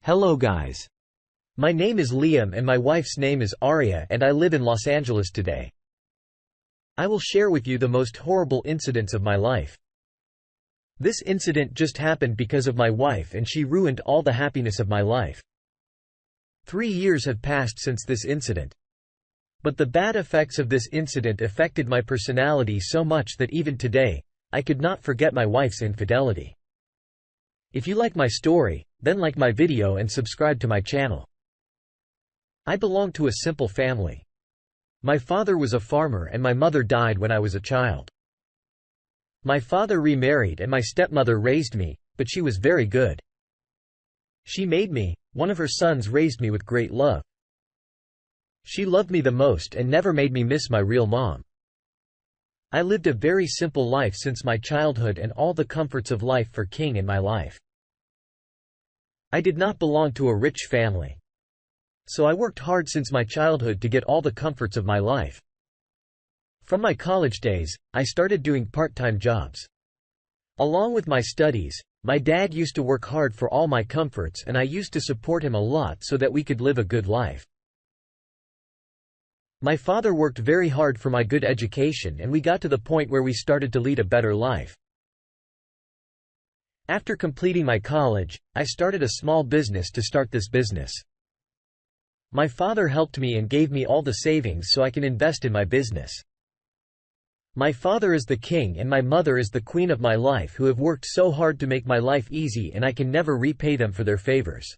Hello guys. My name is Liam and my wife's name is Arya and I live in Los Angeles today. I will share with you the most horrible incidents of my life. This incident just happened because of my wife and she ruined all the happiness of my life. 3 years have passed since this incident. But the bad effects of this incident affected my personality so much that even today, I could not forget my wife's infidelity. If you like my story, then like my video and subscribe to my channel. I belong to a simple family. My father was a farmer and my mother died when I was a child. My father remarried and my stepmother raised me, but she was very good. She made me, one of her sons raised me with great love. She loved me the most and never made me miss my real mom. I lived a very simple life since my childhood and all the comforts of life for king in my life. I did not belong to a rich family. So I worked hard since my childhood to get all the comforts of my life. From my college days, I started doing part-time jobs. Along with my studies, my dad used to work hard for all my comforts and I used to support him a lot so that we could live a good life. My father worked very hard for my good education and we got to the point where we started to lead a better life. After completing my college, I started a small business to start this business. My father helped me and gave me all the savings so I can invest in my business. My father is the king and my mother is the queen of my life who have worked so hard to make my life easy and I can never repay them for their favors.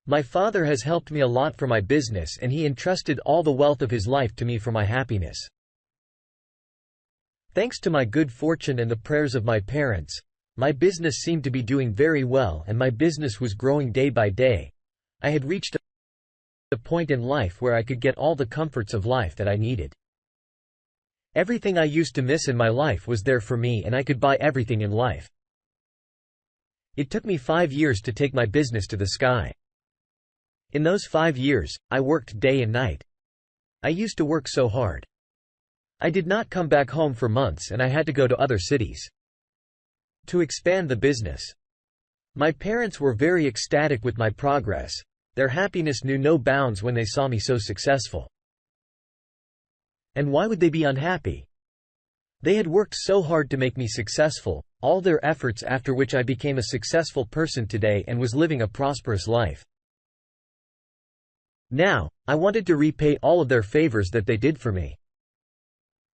My father has helped me a lot for my business and he entrusted all the wealth of his life to me for my happiness. Thanks to my good fortune and the prayers of my parents, my business seemed to be doing very well and my business was growing day by day. I had reached a point in life where I could get all the comforts of life that I needed. Everything I used to miss in my life was there for me and I could buy everything in life. It took me 5 years to take my business to the sky. In those 5 years, I worked day and night. I used to work so hard. I did not come back home for months and I had to go to other cities to expand the business. My parents were very ecstatic with my progress. Their happiness knew no bounds when they saw me so successful. And why would they be unhappy? They had worked so hard to make me successful, all their efforts after which I became a successful person today and was living a prosperous life. Now, I wanted to repay all of their favors that they did for me.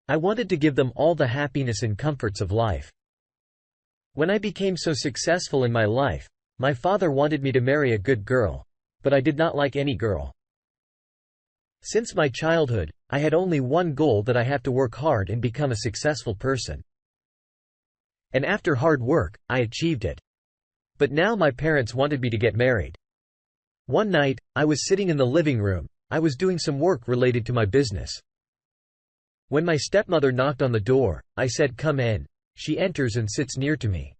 I wanted to give them all the happiness and comforts of life. When I became so successful in my life, my father wanted me to marry a good girl, but I did not like any girl. Since my childhood, I had only one goal, that I have to work hard and become a successful person. And after hard work, I achieved it. But now my parents wanted me to get married. One night, I was sitting in the living room. I was doing some work related to my business. When my stepmother knocked on the door, I said, "Come in." She enters and sits near to me.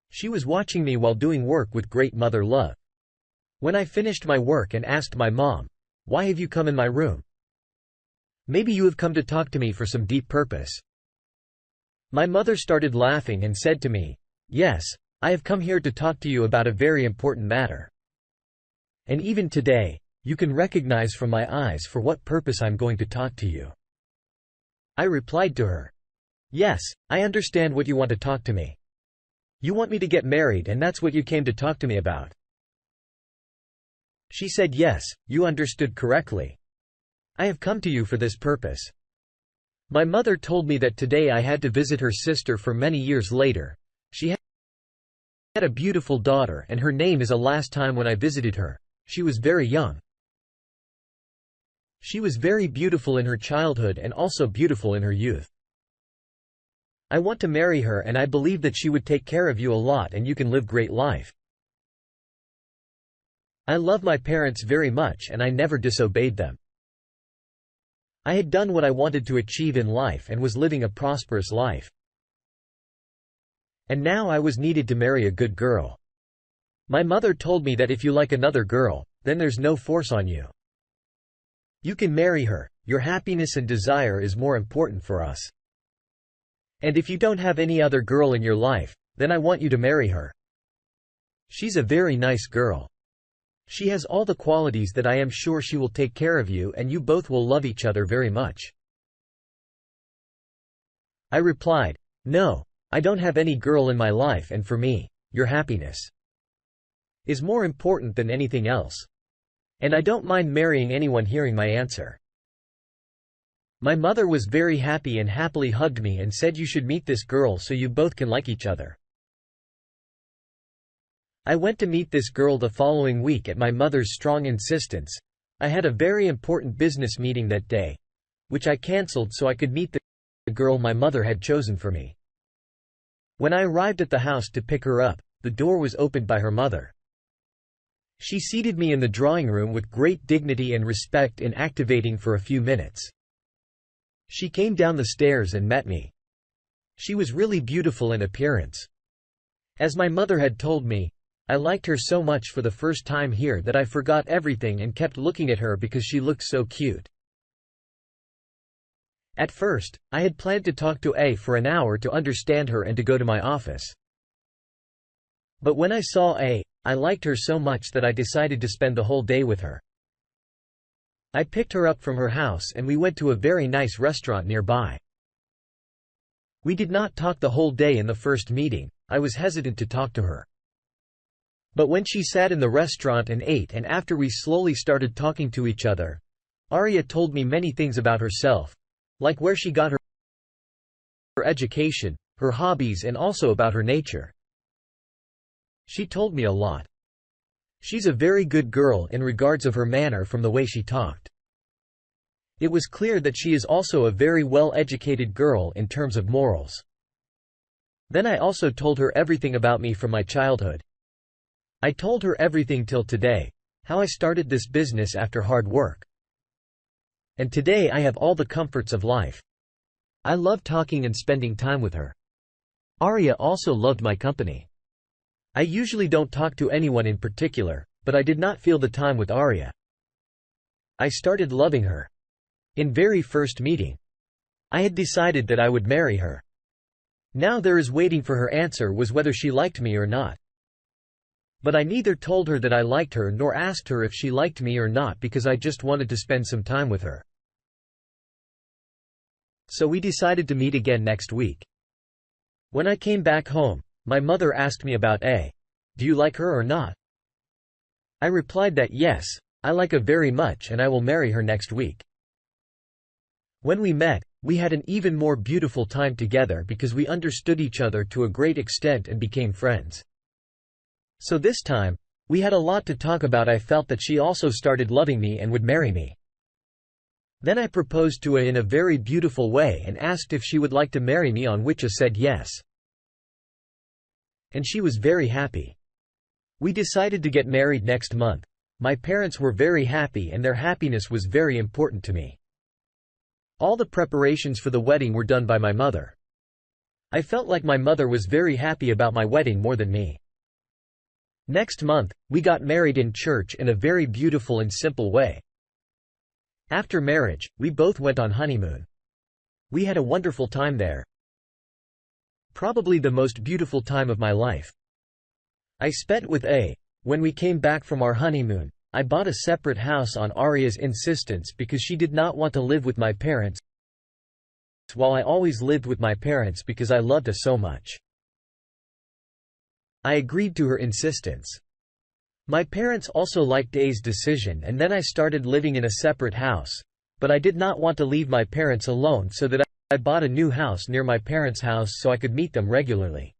She was watching me while doing work with great mother love. When I finished my work and asked my mom, "Why have you come in my room? Maybe you have come to talk to me for some deep purpose." My mother started laughing and said to me, "Yes, I have come here to talk to you about a very important matter. And even today, you can recognize from my eyes for what purpose I'm going to talk to you." I replied to her, "Yes, I understand what you want to talk to me. You want me to get married and that's what you came to talk to me about." She said, "Yes, you understood correctly. I have come to you for this purpose." My mother told me that today I had to visit her sister for many years later. She had a beautiful daughter and her name is a last time when I visited her. She was very young. She was very beautiful in her childhood and also beautiful in her youth. I want to marry her and I believe that she would take care of you a lot and you can live great life. I love my parents very much and I never disobeyed them. I had done what I wanted to achieve in life and was living a prosperous life. And now I was needed to marry a good girl. My mother told me that if you like another girl, then there's no force on you. You can marry her, your happiness and desire is more important for us. And if you don't have any other girl in your life, then I want you to marry her. She's a very nice girl. She has all the qualities that I am sure she will take care of you and you both will love each other very much." I replied, "No, I don't have any girl in my life, and for me, your happiness is more important than anything else. And I don't mind marrying anyone." Hearing my answer, my mother was very happy and happily hugged me and said, "You should meet this girl so you both can like each other." I went to meet this girl the following week at my mother's strong insistence. I had a very important business meeting that day, which I cancelled so I could meet the girl my mother had chosen for me. When I arrived at the house to pick her up, the door was opened by her mother. She seated me in the drawing room with great dignity and respect, inactivating for a few minutes. She came down the stairs and met me. She was really beautiful in appearance. As my mother had told me, I liked her so much for the first time here that I forgot everything and kept looking at her because she looked so cute. At first, I had planned to talk to A for an hour to understand her and to go to my office. But when I saw A, I liked her so much that I decided to spend the whole day with her. I picked her up from her house and we went to a very nice restaurant nearby. We did not talk the whole day in the first meeting. I was hesitant to talk to her. But when she sat in the restaurant and ate, and after we slowly started talking to each other, Arya told me many things about herself, like where she got her education, her hobbies, and also about her nature. She told me a lot. She's a very good girl in regards of her manner from the way she talked. It was clear that she is also a very well-educated girl in terms of morals. Then I also told her everything about me from my childhood. I told her everything till today, how I started this business after hard work. And today I have all the comforts of life. I love talking and spending time with her. Arya also loved my company. I usually don't talk to anyone in particular, but I did not feel the time with Arya. I started loving her. In very first meeting, I had decided that I would marry her. Now there is waiting for her answer was whether she liked me or not. But I neither told her that I liked her nor asked her if she liked me or not because I just wanted to spend some time with her. So we decided to meet again next week. When I came back home, my mother asked me about A. Do you like her or not? I replied that yes, I like her very much and I will marry her next week. When we met, we had an even more beautiful time together because we understood each other to a great extent and became friends. So this time, we had a lot to talk about. I felt that she also started loving me and would marry me. Then I proposed to her in a very beautiful way and asked if she would like to marry me, on which she said yes. And she was very happy. We decided to get married next month. My parents were very happy and their happiness was very important to me. All the preparations for the wedding were done by my mother. I felt like my mother was very happy about my wedding more than me. Next month, we got married in church in a very beautiful and simple way. After marriage, we both went on honeymoon. We had a wonderful time there. Probably the most beautiful time of my life. I spent with A. When we came back from our honeymoon, I bought a separate house on Arya's insistence because she did not want to live with my parents, while I always lived with my parents because I loved her so much. I agreed to her insistence. My parents also liked A's decision, and then I started living in a separate house, but I did not want to leave my parents alone, so that I bought a new house near my parents' house so I could meet them regularly.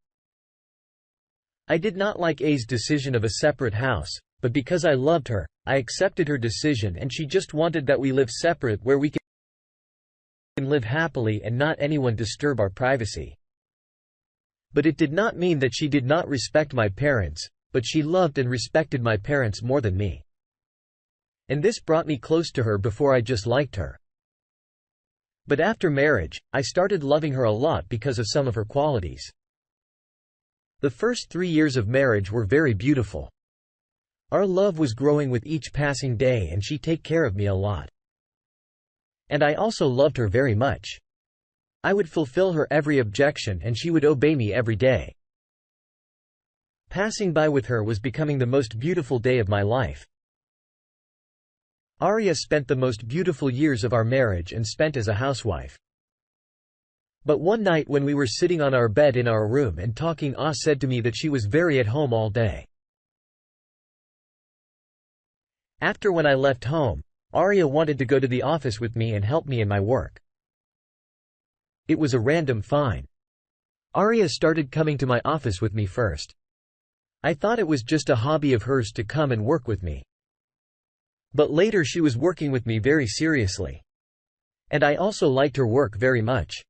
I did not like A's decision of a separate house, but because I loved her, I accepted her decision, and she just wanted that we live separate where we can live happily and not anyone disturb our privacy. But it did not mean that she did not respect my parents, but she loved and respected my parents more than me. And this brought me close to her. Before I just liked her. But after marriage, I started loving her a lot because of some of her qualities. The first 3 years of marriage were very beautiful. Our love was growing with each passing day and she take care of me a lot. And I also loved her very much. I would fulfill her every objection and she would obey me every day. Passing by with her was becoming the most beautiful day of my life. Arya spent the most beautiful years of our marriage and spent as a housewife. But one night when we were sitting on our bed in our room and talking, said to me that she was very at home all day. After when I left home, Arya wanted to go to the office with me and help me in my work. It was a random find. Arya started coming to my office with me first. I thought it was just a hobby of hers to come and work with me. But later she was working with me very seriously. And I also liked her work very much.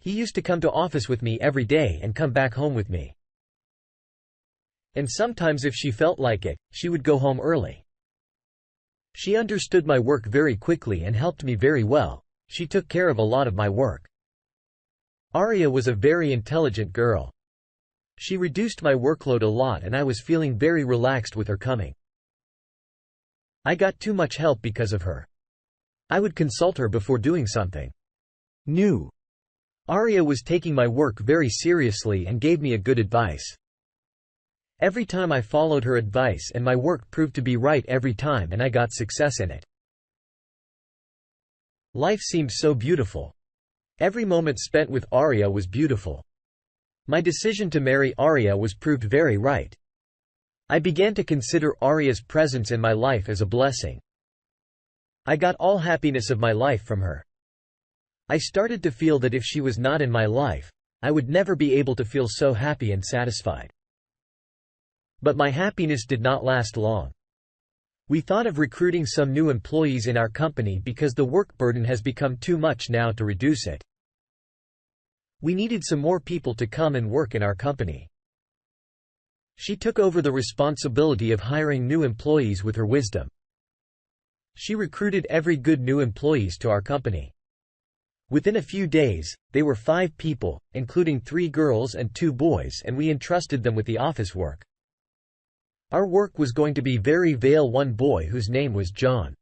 He used to come to office with me every day and come back home with me. And sometimes if she felt like it, she would go home early. She understood my work very quickly and helped me very well. She took care of a lot of my work. Arya was a very intelligent girl. She reduced my workload a lot and I was feeling very relaxed with her coming. I got too much help because of her. I would consult her before doing something new. Arya was taking my work very seriously and gave me a good advice. Every time I followed her advice and my work proved to be right every time and I got success in it. Life seemed so beautiful. Every moment spent with Arya was beautiful. My decision to marry Arya was proved very right. I began to consider Arya's presence in my life as a blessing. I got all happiness of my life from her. I started to feel that if she was not in my life, I would never be able to feel so happy and satisfied. But my happiness did not last long. We thought of recruiting some new employees in our company because the work burden has become too much now to reduce it. We needed some more people to come and work in our company. She took over the responsibility of hiring new employees with her wisdom. She recruited every good new employees to our company. Within a few days, they were 5 people, including 3 girls and 2 boys, and we entrusted them with the office work. Our work was going to be very veil one boy whose name was John.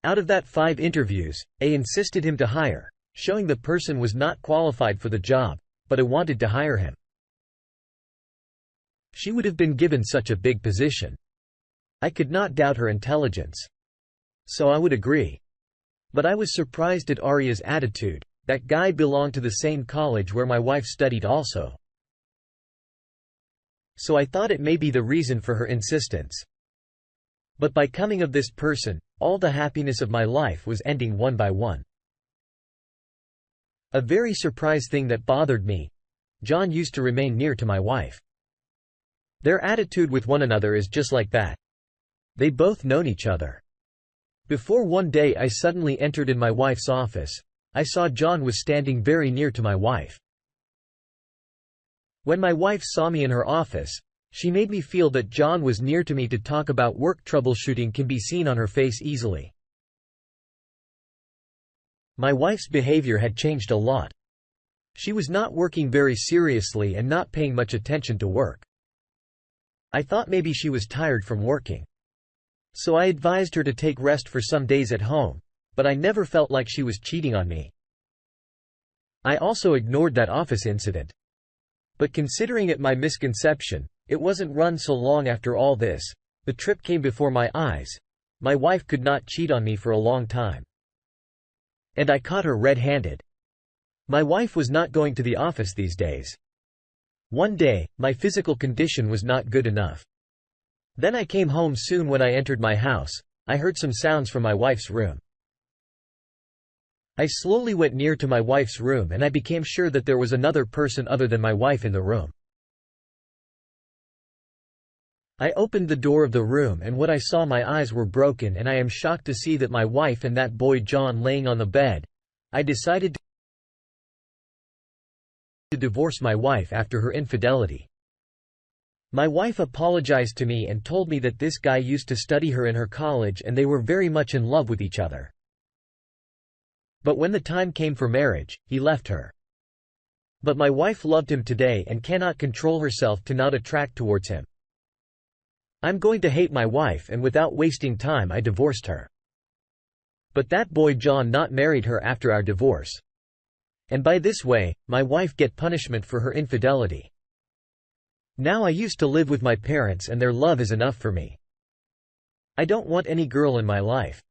Out of that 5 interviews, A insisted him to hire, showing the person was not qualified for the job, but I wanted to hire him. She would have been given such a big position. I could not doubt her intelligence. So I would agree. But I was surprised at Arya's attitude. That guy belonged to the same college where my wife studied also. So I thought it may be the reason for her insistence. But by coming of this person, all the happiness of my life was ending one by one. A very surprise thing that bothered me: John used to remain near to my wife. Their attitude with one another is just like that. They both known each other. Before one day I suddenly entered in my wife's office, I saw John was standing very near to my wife. When my wife saw me in her office, she made me feel that John was near to me to talk about work. Troubleshooting can be seen on her face easily. My wife's behavior had changed a lot. She was not working very seriously and not paying much attention to work. I thought maybe she was tired from working. So I advised her to take rest for some days at home, but I never felt like she was cheating on me. I also ignored that office incident. But considering it my misconception, it wasn't run so long after all this. The trip came before my eyes. My wife could not cheat on me for a long time. And I caught her red-handed. My wife was not going to the office these days. One day, my physical condition was not good enough. Then I came home soon. When I entered my house, I heard some sounds from my wife's room. I slowly went near to my wife's room and I became sure that there was another person other than my wife in the room. I opened the door of the room and what I saw, my eyes were broken and I am shocked to see that my wife and that boy John laying on the bed. I decided to divorce my wife after her infidelity. My wife apologized to me and told me that this guy used to study her in her college and they were very much in love with each other. But when the time came for marriage, he left her. But my wife loved him today and cannot control herself to not attract towards him. I'm going to hate my wife, and without wasting time I divorced her. But that boy John not married her after our divorce. And by this way, my wife get punishment for her infidelity. Now I used to live with my parents and their love is enough for me. I don't want any girl in my life.